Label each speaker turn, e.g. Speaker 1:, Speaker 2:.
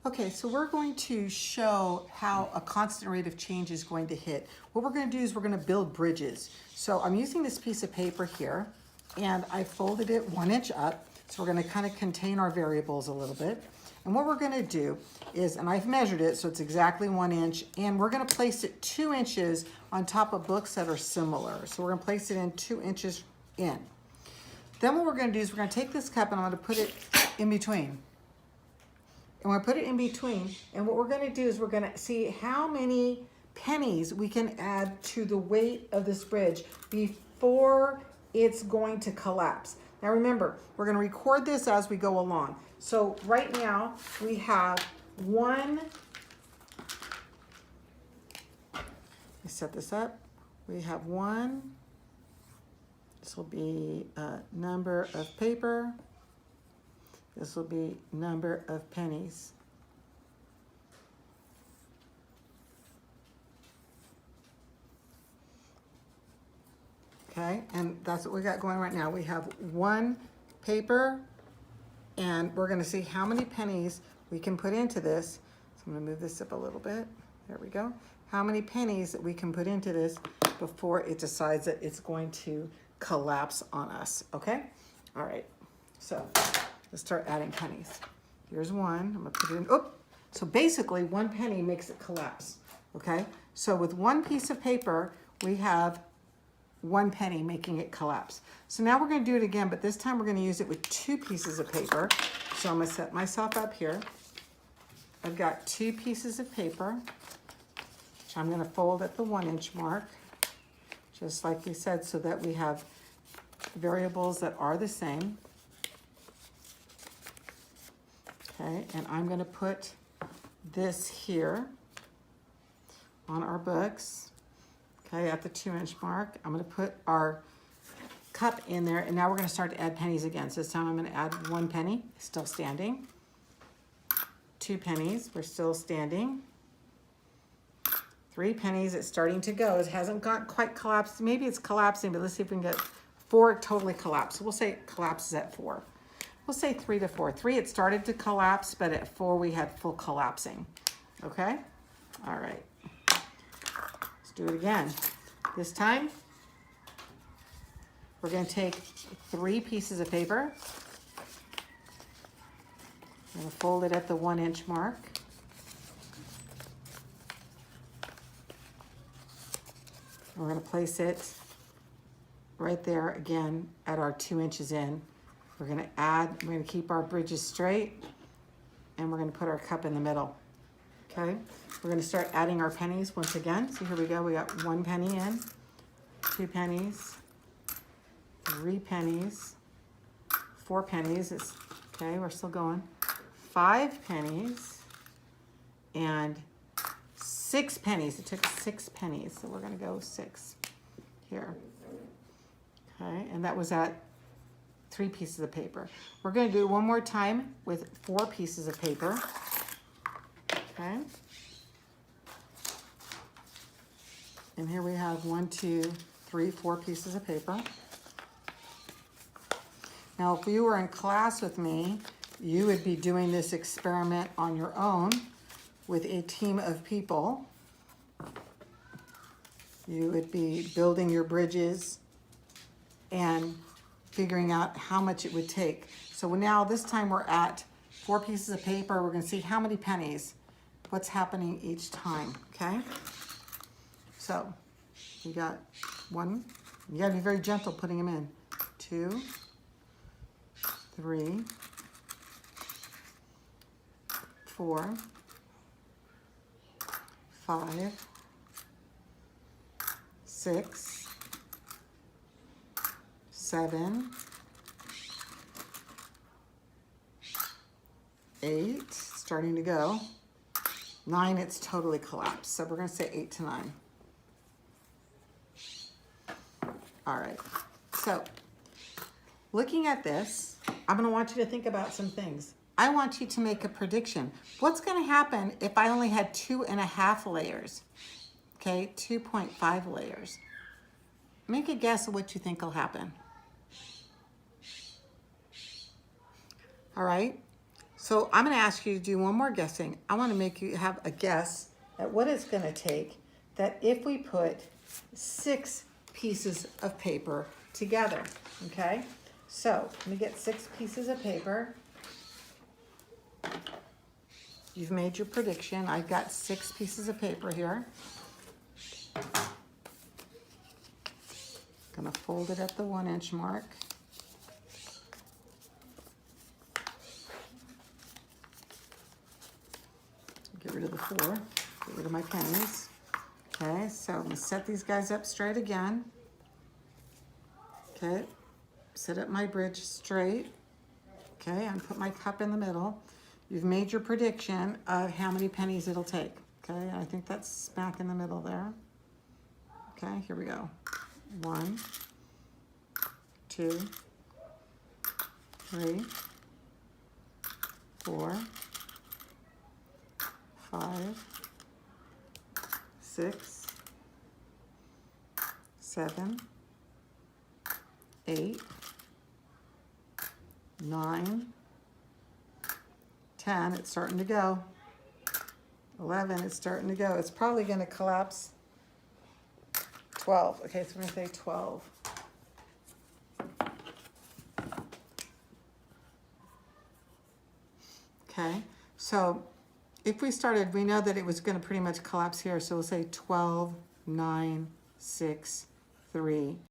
Speaker 1: Okay, so we're going to show how a constant rate of change is going to hit. What we're going to do is we're going to build bridges. So I'm using this piece of paper here, and I folded it 1 inch up. So we're going to kind of contain our variables a little bit. And what we're going to do is, and I've measured it, so it's exactly 1 inch, and we're going to place it 2 inches on top of books that are similar. So we're going to place it in 2 inches in. Then what we're going to do is we're going to take this cup and I'm going to put it in between. And we're going to put it in between, and what we're going to do is we're going to see how many pennies we can add to the weight of this bridge before it's going to collapse. Now remember, we're going to record this as we go along. So right now we have let me set this up. We have this will be a number of paper. This will be number of pennies. Okay, and that's what we got going right now. We have 1 paper, and we're gonna see how many pennies we can put into this. So I'm gonna move this up a little bit. There we go. How many pennies that we can put into this before it decides that it's going to collapse on us, okay? All right, so let's start adding pennies. Here's 1, I'm gonna put it in, so basically 1 penny makes it collapse, okay? So with 1 piece of paper, we have 1 penny making it collapse. So now we're gonna do it again, but this time we're gonna use it with 2 pieces of paper. So I'm gonna set myself up here. I've got 2 pieces of paper, which I'm gonna fold at the 1 inch mark, just like we said, so that we have variables that are the same. Okay, and I'm going to put this here on our books, okay, at the 2 inch mark. I'm going to put our cup in there, and now we're going to start to add pennies again. So this time I'm going to add 1 penny, still standing. 2 pennies, we're still standing. 3 pennies, it's starting to go. It hasn't got quite collapsed. Maybe it's collapsing, but let's see if we can get 4 totally collapsed. So we'll say it collapses at 4. We'll say 3 to 4. 3, it started to collapse, but at 4, we had full collapsing. Okay? All right. Let's do it again. This time, we're going to take 3 pieces of paper. I'm going to fold it at the 1 inch mark. We're going to place it right there again at our 2 inches in. We're going to keep our bridges straight, and we're going to put our cup in the middle. Okay, we're going to start adding our pennies once again. So here we go. We got 1 penny in, 2 pennies, 3 pennies, 4 pennies. Okay, we're still going. 5 pennies and 6 pennies. It took 6 pennies, so we're going to go 6 here. Okay, and that was at 3 pieces of paper. We're going to do it one more time with 4 pieces of paper. Okay. And here we have 1, 2, 3, 4 pieces of paper. Now, if you were in class with me, you would be doing this experiment on your own with a team of people. You would be building your bridges and figuring out how much it would take. So now this time we're at 4 pieces of paper. We're going to see how many pennies, what's happening each time, okay? So you got 1, you got to be very gentle putting them in. 2, 3, 4, 5, 6, 7, 8, starting to go. 9, it's totally collapsed. So we're going to say 8 to 9. All right. So looking at this, I'm going to want you to think about some things. I want you to make a prediction. What's going to happen if I only had 2.5 layers? Okay, 2.5 layers. Make a guess of what you think will happen. All right. So I'm going to ask you to do one more guessing. I want to make you have a guess at what it's going to take that if we put 6 pieces of paper together, okay? So let me get 6 pieces of paper. You've made your prediction. I've got 6 pieces of paper here. Gonna fold it at the 1-inch mark. Get rid of the 4, get rid of my pennies. Okay, so I'm gonna set these guys up straight again. Okay, set up my bridge straight. Okay, and put my cup in the middle. You've made your prediction of how many pennies it'll take. Okay, I think that's smack in the middle there. Okay, here we go. 1, 2, 3, 4, 5, 6, 7, 8, 9, 10, it's starting to go. 11, it's starting to go. It's probably going to collapse. 12. Okay, so we're going to say 12. Okay, so if we started, we know that it was going to pretty much collapse here. So we'll say 12, 9, 6, 3,